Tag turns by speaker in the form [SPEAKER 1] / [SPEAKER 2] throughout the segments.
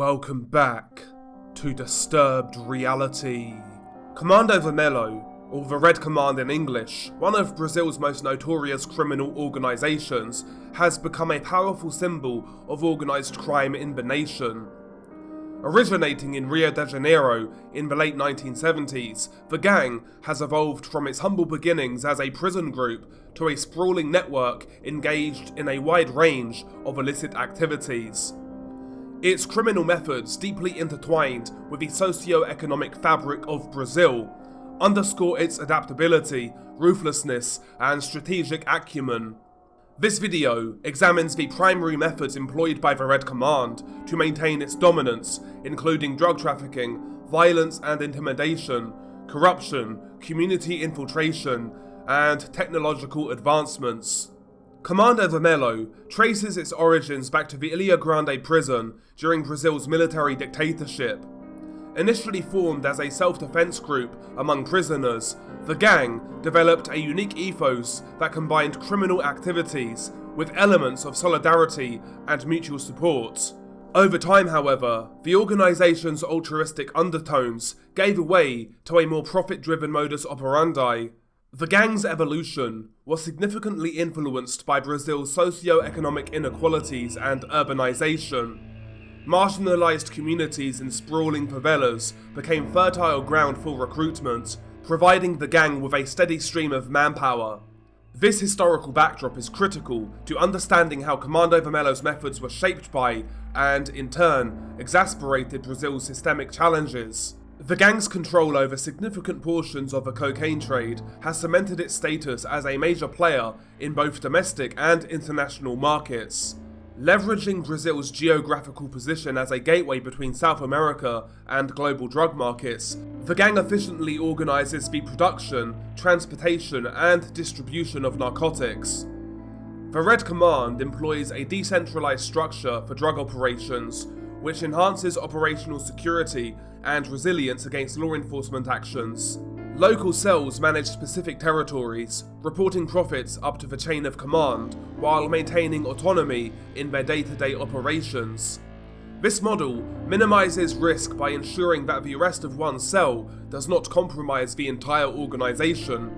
[SPEAKER 1] Welcome back to Disturbed Reality. Comando Vermelho, or the Red Command in English, one of Brazil's most notorious criminal organisations, has become a powerful symbol of organised crime in the nation. Originating in Rio de Janeiro in the late 1970s, the gang has evolved from its humble beginnings as a prison group to a sprawling network engaged in a wide range of illicit activities. Its criminal methods, deeply intertwined with the socio-economic fabric of Brazil, underscore its adaptability, ruthlessness, and strategic acumen. This video examines the primary methods employed by the Red Command to maintain its dominance, including drug trafficking, violence and intimidation, corruption, community infiltration, and technological advancements. Comando Vermelho traces its origins back to the Ilha Grande prison during Brazil's military dictatorship. Initially formed as a self-defense group among prisoners, the gang developed a unique ethos that combined criminal activities with elements of solidarity and mutual support. Over time, however, the organisation's altruistic undertones gave way to a more profit-driven modus operandi. The gang's evolution was significantly influenced by Brazil's socio-economic inequalities and urbanisation. Marginalised communities in sprawling favelas became fertile ground for recruitment, providing the gang with a steady stream of manpower. This historical backdrop is critical to understanding how Comando Vermelho's methods were shaped by, and in turn, exasperated Brazil's systemic challenges. The gang's control over significant portions of the cocaine trade has cemented its status as a major player in both domestic and international markets. Leveraging Brazil's geographical position as a gateway between South America and global drug markets, the gang efficiently organises the production, transportation, and distribution of narcotics. The Red Command employs a decentralised structure for drug operations, which enhances operational security and resilience against law enforcement actions. Local cells manage specific territories, reporting profits up to the chain of command, while maintaining autonomy in their day-to-day operations. This model minimises risk by ensuring that the arrest of one cell does not compromise the entire organisation.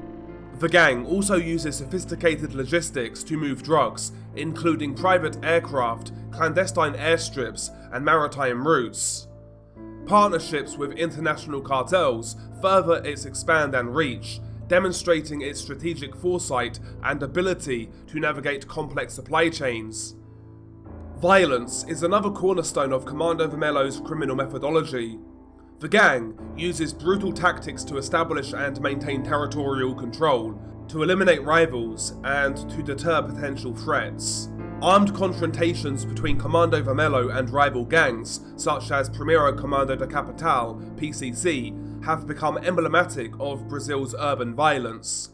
[SPEAKER 1] The gang also uses sophisticated logistics to move drugs, including private aircraft, clandestine airstrips, and maritime routes. Partnerships with international cartels further its expand and reach, demonstrating its strategic foresight and ability to navigate complex supply chains. Violence is another cornerstone of Comando Vermelho's criminal methodology. The gang uses brutal tactics to establish and maintain territorial control, to eliminate rivals, and to deter potential threats. Armed confrontations between Comando Vermelho and rival gangs, such as Primeiro Comando da Capital, PCC, have become emblematic of Brazil's urban violence.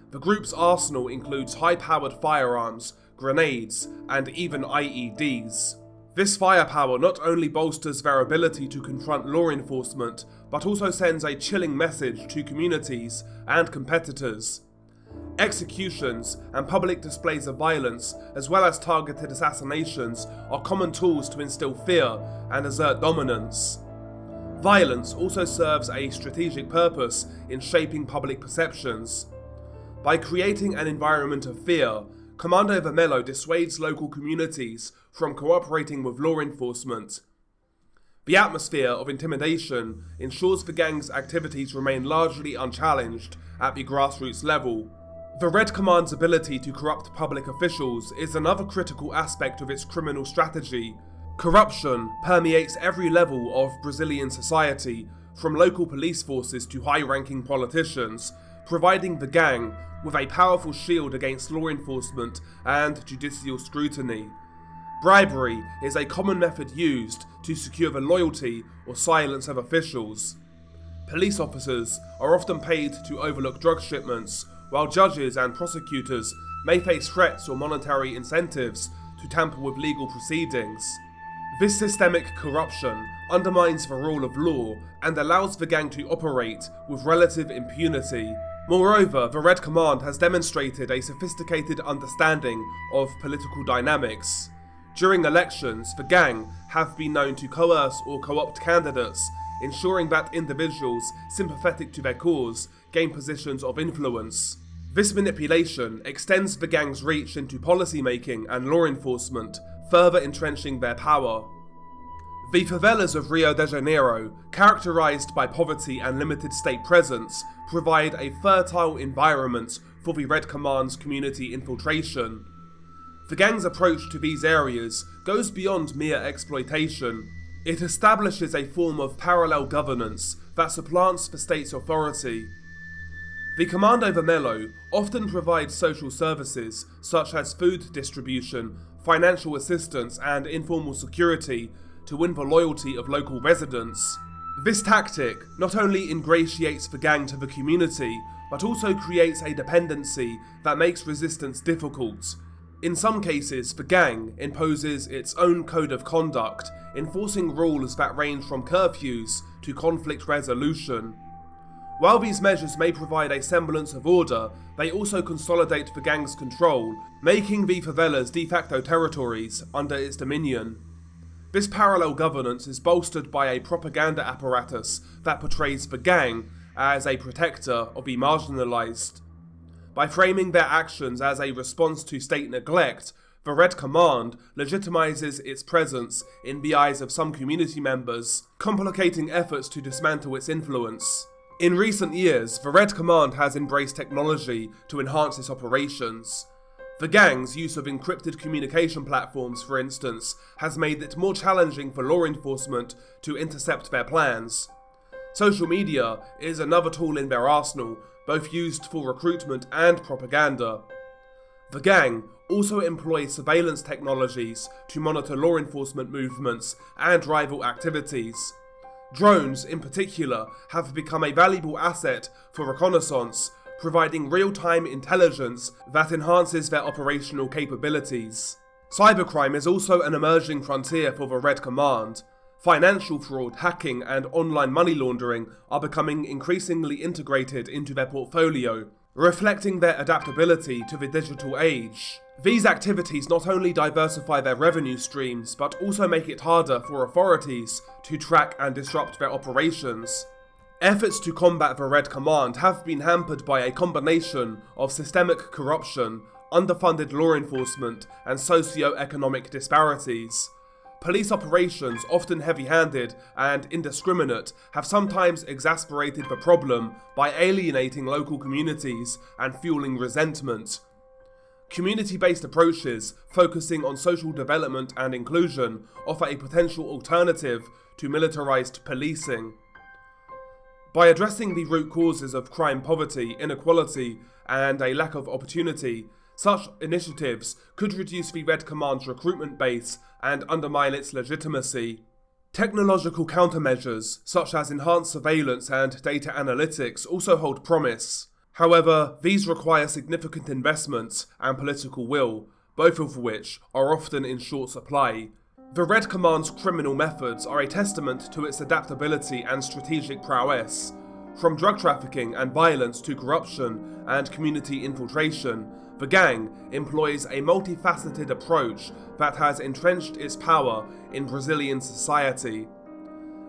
[SPEAKER 1] The group's arsenal includes high-powered firearms, grenades, and even IEDs. This firepower not only bolsters their ability to confront law enforcement, but also sends a chilling message to communities and competitors. Executions and public displays of violence, as well as targeted assassinations, are common tools to instill fear and assert dominance. Violence also serves a strategic purpose in shaping public perceptions. By creating an environment of fear, Comando Vermelho dissuades local communities from cooperating with law enforcement. The atmosphere of intimidation ensures the gang's activities remain largely unchallenged at the grassroots level. The Red Command's ability to corrupt public officials is another critical aspect of its criminal strategy. Corruption permeates every level of Brazilian society, from local police forces to high-ranking politicians, providing the gang with a powerful shield against law enforcement and judicial scrutiny. Bribery is a common method used to secure the loyalty or silence of officials. Police officers are often paid to overlook drug shipments, while judges and prosecutors may face threats or monetary incentives to tamper with legal proceedings. This systemic corruption undermines the rule of law and allows the gang to operate with relative impunity. Moreover, the Red Command has demonstrated a sophisticated understanding of political dynamics. During elections, the gang have been known to coerce or co-opt candidates, ensuring that individuals sympathetic to their cause gain positions of influence. This manipulation extends the gang's reach into policy making and law enforcement, further entrenching their power. The favelas of Rio de Janeiro, characterized by poverty and limited state presence, provide a fertile environment for the Red Command's community infiltration. The gang's approach to these areas goes beyond mere exploitation. It establishes a form of parallel governance that supplants the state's authority. The Comando Vermelho often provides social services such as food distribution, financial assistance and informal security to win the loyalty of local residents. This tactic not only ingratiates the gang to the community, but also creates a dependency that makes resistance difficult. In some cases, the gang imposes its own code of conduct, enforcing rules that range from curfews to conflict resolution. While these measures may provide a semblance of order, they also consolidate the gang's control, making the favelas de facto territories under its dominion. This parallel governance is bolstered by a propaganda apparatus that portrays the gang as a protector of the marginalized. By framing their actions as a response to state neglect, the Red Command legitimizes its presence in the eyes of some community members, complicating efforts to dismantle its influence. In recent years, the Red Command has embraced technology to enhance its operations. The gang's use of encrypted communication platforms, for instance, has made it more challenging for law enforcement to intercept their plans. Social media is another tool in their arsenal, both used for recruitment and propaganda. The gang also employs surveillance technologies to monitor law enforcement movements and rival activities. Drones, in particular, have become a valuable asset for reconnaissance, providing real-time intelligence that enhances their operational capabilities. Cybercrime is also an emerging frontier for the Red Command. Financial fraud, hacking, and online money laundering are becoming increasingly integrated into their portfolio, reflecting their adaptability to the digital age. These activities not only diversify their revenue streams, but also make it harder for authorities to track and disrupt their operations. Efforts to combat the Red Command have been hampered by a combination of systemic corruption, underfunded law enforcement, and socio-economic disparities. Police operations, often heavy-handed and indiscriminate, have sometimes exacerbated the problem by alienating local communities and fueling resentment. Community-based approaches, focusing on social development and inclusion, offer a potential alternative to militarized policing. By addressing the root causes of crime, poverty, inequality, and a lack of opportunity, such initiatives could reduce the Red Command's recruitment base and undermine its legitimacy. Technological countermeasures, such as enhanced surveillance and data analytics, also hold promise. However, these require significant investments and political will, both of which are often in short supply. The Red Command's criminal methods are a testament to its adaptability and strategic prowess. From drug trafficking and violence to corruption and community infiltration, the gang employs a multifaceted approach that has entrenched its power in Brazilian society.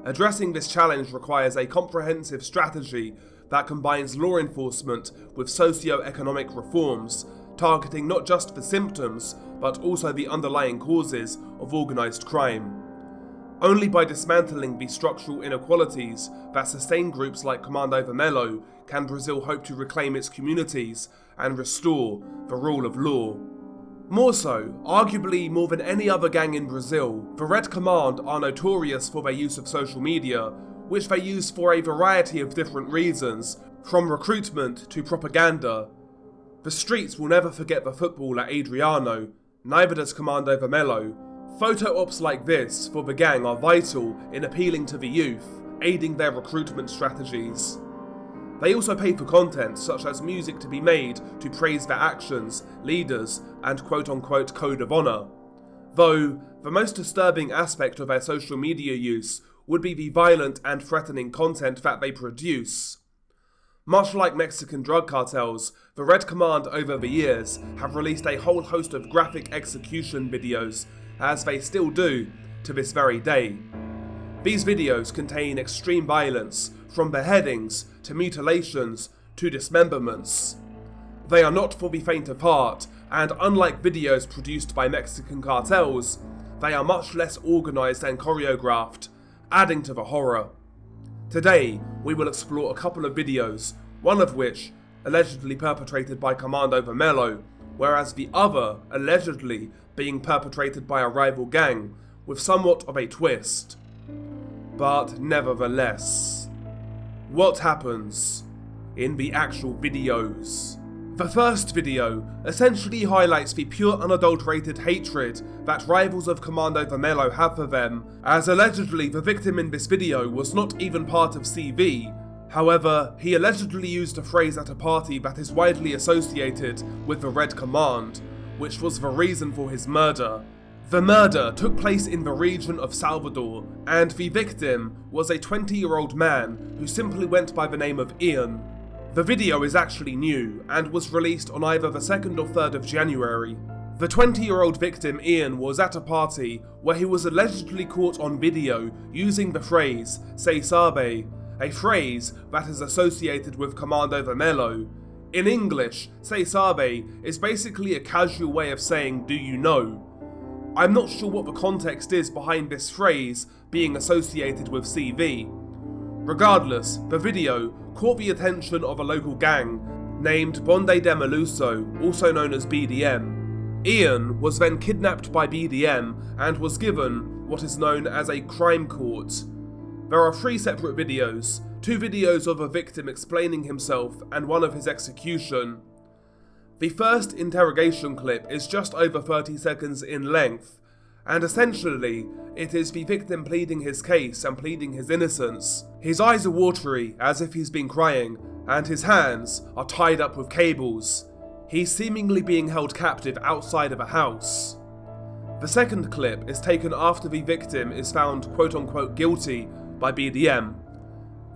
[SPEAKER 1] Addressing this challenge requires a comprehensive strategy that combines law enforcement with socio-economic reforms, targeting not just the symptoms, but also the underlying causes of organised crime. Only by dismantling the structural inequalities that sustain groups like Comando Vermelho can Brazil hope to reclaim its communities and restore the rule of law. More so, arguably more than any other gang in Brazil, the Red Command are notorious for their use of social media, which they use for a variety of different reasons, from recruitment to propaganda. The streets will never forget the footballer Adriano, neither does Comando Vermelho. Photo ops like this for the gang are vital in appealing to the youth, aiding their recruitment strategies. They also pay for content such as music to be made to praise their actions, leaders, and quote-unquote code of honour. Though, the most disturbing aspect of their social media use would be the violent and threatening content that they produce. Much like Mexican drug cartels, the Red Command over the years have released a whole host of graphic execution videos, as they still do to this very day. These videos contain extreme violence, from beheadings to mutilations to dismemberments. They are not for the faint of heart, and unlike videos produced by Mexican cartels, they are much less organised and choreographed, adding to the horror. Today, we will explore a couple of videos, one of which allegedly perpetrated by Comando Vermelho, whereas the other allegedly being perpetrated by a rival gang, with somewhat of a twist. But nevertheless, what happens in the actual videos? The first video essentially highlights the pure unadulterated hatred that rivals of Comando Vermelho have for them, as allegedly the victim in this video was not even part of CV. However, he allegedly used a phrase at a party that is widely associated with the Red Command, which was the reason for his murder. The murder took place in the region of Salvador, and the victim was a 20-year-old man who simply went by the name of Ian. The video is actually new, and was released on either the 2nd or 3rd of January. The 20-year-old victim Ian was at a party where he was allegedly caught on video using the phrase "se sabe", a phrase that is associated with Comando Vermelho. In English, "se sabe" is basically a casual way of saying "do you know?" I'm not sure what the context is behind this phrase being associated with CV. Regardless, the video caught the attention of a local gang named Bonde de Meluso, also known as BDM. Ian was then kidnapped by BDM and was given what is known as a crime court. There are 3 separate videos, 2 videos of a victim explaining himself and one of his execution. The first interrogation clip is just over 30 seconds in length, and essentially, it is the victim pleading his case and pleading his innocence. His eyes are watery, as if he's been crying, and his hands are tied up with cables. He's seemingly being held captive outside of a house. The second clip is taken after the victim is found quote-unquote guilty by BDM.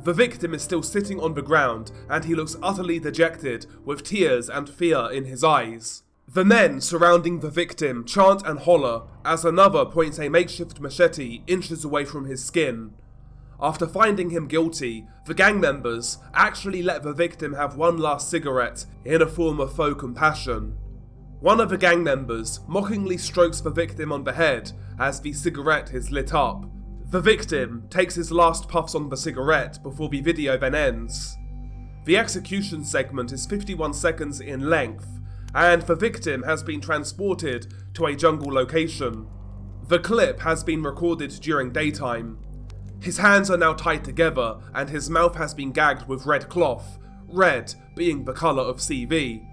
[SPEAKER 1] The victim is still sitting on the ground, and he looks utterly dejected, with tears and fear in his eyes. The men surrounding the victim chant and holler, as another points a makeshift machete inches away from his skin. After finding him guilty, the gang members actually let the victim have one last cigarette in a form of faux compassion. One of the gang members mockingly strokes the victim on the head as the cigarette is lit up. The victim takes his last puffs on the cigarette before the video then ends. The execution segment is 51 seconds in length, and the victim has been transported to a jungle location. The clip has been recorded during daytime. His hands are now tied together and his mouth has been gagged with red cloth, red being the colour of CV.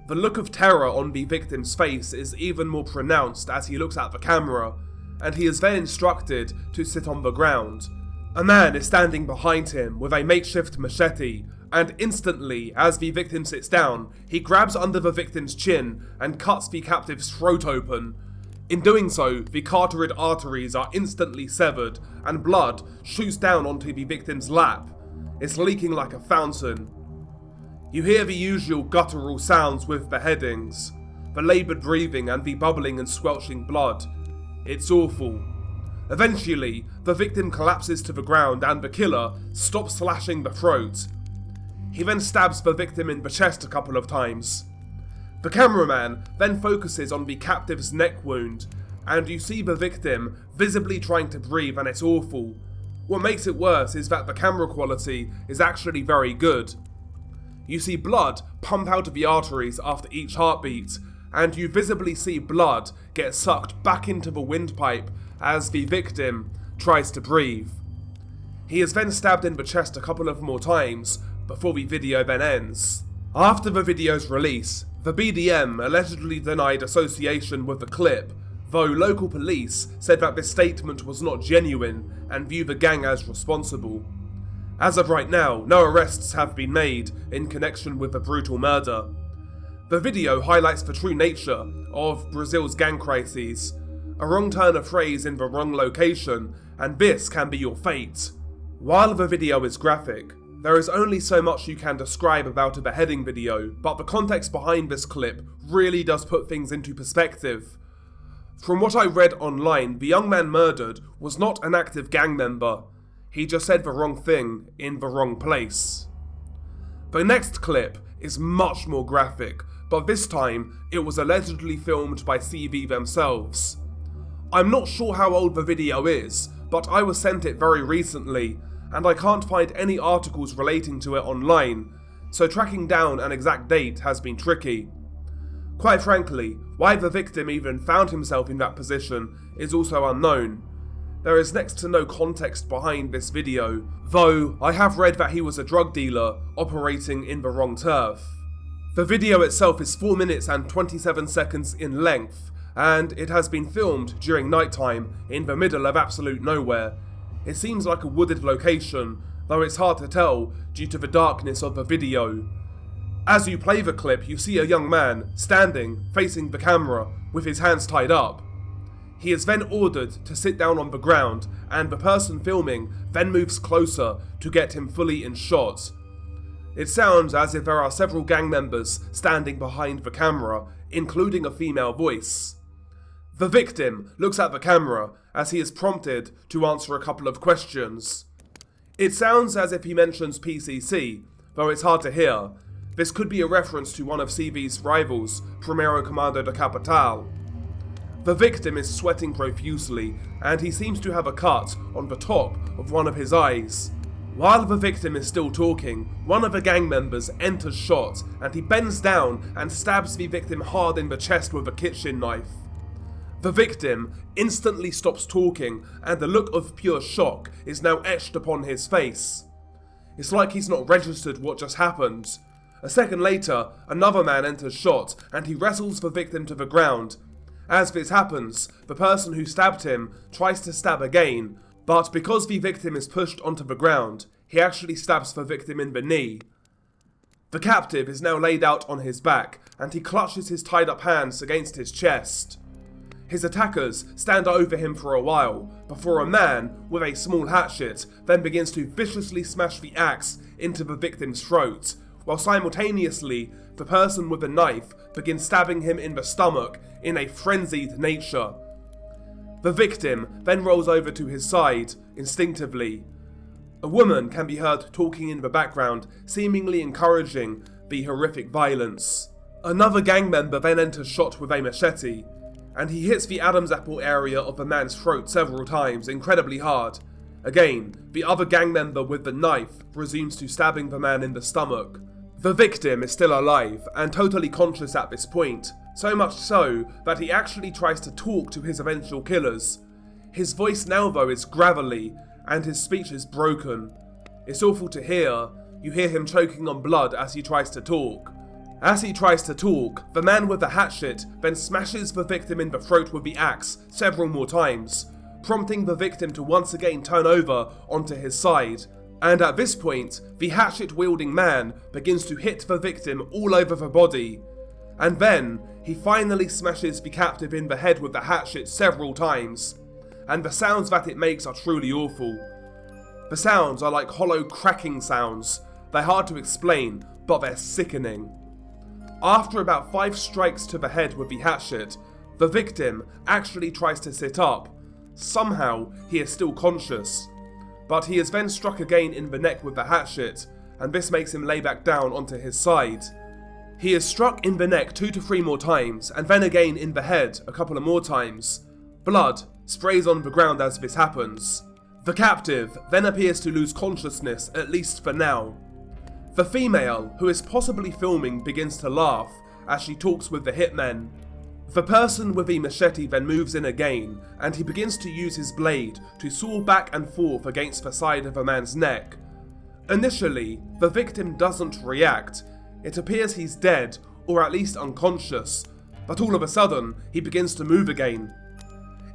[SPEAKER 1] The look of terror on the victim's face is even more pronounced as he looks at the camera, and he is then instructed to sit on the ground. A man is standing behind him with a makeshift machete, and instantly, as the victim sits down, he grabs under the victim's chin and cuts the captive's throat open. In doing so, the carotid arteries are instantly severed, and blood shoots down onto the victim's lap. It's leaking like a fountain. You hear the usual guttural sounds with beheadings, the laboured breathing and the bubbling and squelching blood. It's awful. Eventually, the victim collapses to the ground and the killer stops slashing the throat. He then stabs the victim in the chest a couple of times. The cameraman then focuses on the captive's neck wound, and you see the victim visibly trying to breathe, and it's awful. What makes it worse is that the camera quality is actually very good. You see blood pump out of the arteries after each heartbeat, and you visibly see blood get sucked back into the windpipe as the victim tries to breathe. He is then stabbed in the chest a couple of more times before the video then ends. After the video's release, the BDM allegedly denied association with the clip, though local police said that this statement was not genuine and view the gang as responsible. As of right now, no arrests have been made in connection with the brutal murder. The video highlights the true nature of Brazil's gang crises. A wrong turn of phrase in the wrong location, and this can be your fate. While the video is graphic, there is only so much you can describe about a beheading video, but the context behind this clip really does put things into perspective. From what I read online, the young man murdered was not an active gang member. He just said the wrong thing in the wrong place. The next clip is much more graphic, but this time it was allegedly filmed by CV themselves. I'm not sure how old the video is, but I was sent it very recently, and I can't find any articles relating to it online, so tracking down an exact date has been tricky. Quite frankly, why the victim even found himself in that position is also unknown. There is next to no context behind this video, though I have read that he was a drug dealer operating in the wrong turf. The video itself is 4 minutes and 27 seconds in length, and it has been filmed during nighttime in the middle of absolute nowhere. It seems like a wooded location, though it's hard to tell due to the darkness of the video. As you play the clip, you see a young man standing, facing the camera, with his hands tied up. He is then ordered to sit down on the ground, and the person filming then moves closer to get him fully in shot. It sounds as if there are several gang members standing behind the camera, including a female voice. The victim looks at the camera as he is prompted to answer a couple of questions. It sounds as if he mentions PCC, though it's hard to hear. This could be a reference to one of CV's rivals, Primero Comando de Capital. The victim is sweating profusely, and he seems to have a cut on the top of one of his eyes. While the victim is still talking, one of the gang members enters shot, and he bends down and stabs the victim hard in the chest with a kitchen knife. The victim instantly stops talking, and the look of pure shock is now etched upon his face. It's like he's not registered what just happened. A second later, another man enters shot, and he wrestles the victim to the ground. As this happens, the person who stabbed him tries to stab again, but because the victim is pushed onto the ground, he actually stabs the victim in the knee. The captive is now laid out on his back, and he clutches his tied up hands against his chest. His attackers stand over him for a while, before a man with a small hatchet then begins to viciously smash the axe into the victim's throat, while simultaneously the person with the knife begins stabbing him in the stomach in a frenzied nature. The victim then rolls over to his side, instinctively. A woman can be heard talking in the background, seemingly encouraging the horrific violence. Another gang member then enters shot with a machete, and he hits the Adam's apple area of the man's throat several times, incredibly hard. Again, the other gang member with the knife resumes to stabbing the man in the stomach. The victim is still alive and totally conscious at this point, so much so that he actually tries to talk to his eventual killers. His voice now though is gravelly, and his speech is broken. It's awful to hear. You hear him choking on blood as he tries to talk. As he tries to talk, the man with the hatchet then smashes the victim in the throat with the axe several more times, prompting the victim to once again turn over onto his side. And at this point, the hatchet-wielding man begins to hit the victim all over the body. And then, he finally smashes the captive in the head with the hatchet several times. And the sounds that it makes are truly awful. The sounds are like hollow cracking sounds. They're hard to explain, but they're sickening. After about 5 strikes to the head with the hatchet, the victim actually tries to sit up. Somehow, he is still conscious. But he is then struck again in the neck with the hatchet, and this makes him lay back down onto his side. He is struck in the neck 2 to 3 more times, and then again in the head a couple of more times. Blood sprays on the ground as this happens. The captive then appears to lose consciousness, at least for now. The female, who is possibly filming, begins to laugh as she talks with the hitmen. The person with the machete then moves in again, and he begins to use his blade to saw back and forth against the side of a man's neck. Initially, the victim doesn't react. It appears he's dead, or at least unconscious, but all of a sudden, he begins to move again.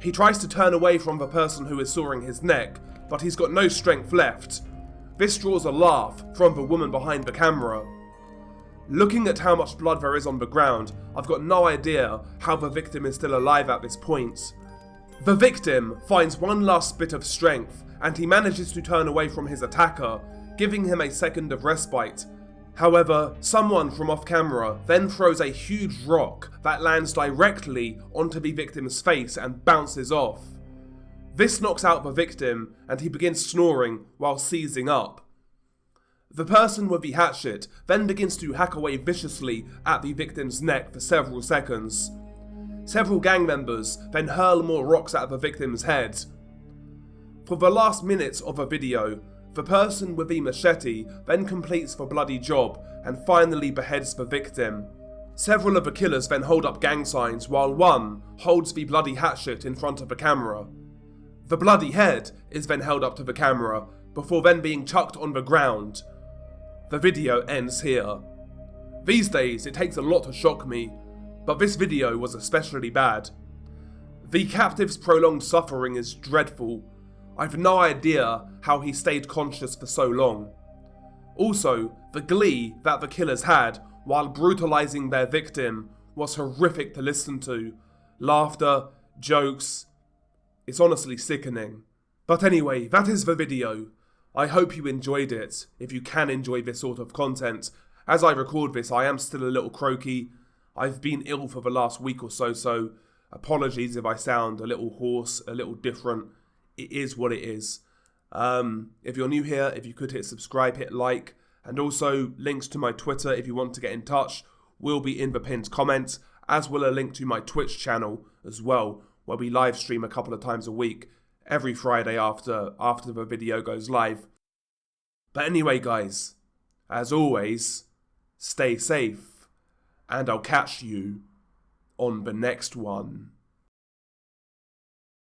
[SPEAKER 1] He tries to turn away from the person who is sawing his neck, but he's got no strength left. This draws a laugh from the woman behind the camera. Looking at how much blood there is on the ground, I've got no idea how the victim is still alive at this point. The victim finds one last bit of strength, and he manages to turn away from his attacker, giving him a second of respite. However, someone from off camera then throws a huge rock that lands directly onto the victim's face and bounces off. This knocks out the victim and he begins snoring while seizing up. The person with the hatchet then begins to hack away viciously at the victim's neck for several seconds. Several gang members then hurl more rocks at the victim's head. For the last minutes of the video, the person with the machete then completes the bloody job and finally beheads the victim. Several of the killers then hold up gang signs while one holds the bloody hatchet in front of the camera. The bloody head is then held up to the camera before then being chucked on the ground. The video ends here. These days it takes a lot to shock me, but this video was especially bad. The captive's prolonged suffering is dreadful. I've no idea how he stayed conscious for so long. Also, the glee that the killers had while brutalizing their victim was horrific to listen to. Laughter, jokes, it's honestly sickening. But anyway, that is the video. I hope you enjoyed it, if you can enjoy this sort of content. As I record this, I am still a little croaky. I've been ill for the last week or so, so apologies if I sound a little hoarse, a little different. It is what it is. If you're new here, if you could hit subscribe, hit like, and also links to my Twitter if you want to get in touch will be in the pinned comment, as will a link to my Twitch channel as well, where we live stream a couple of times a week, every Friday after the video goes live. But anyway guys, as always, stay safe, and I'll catch you on the next one.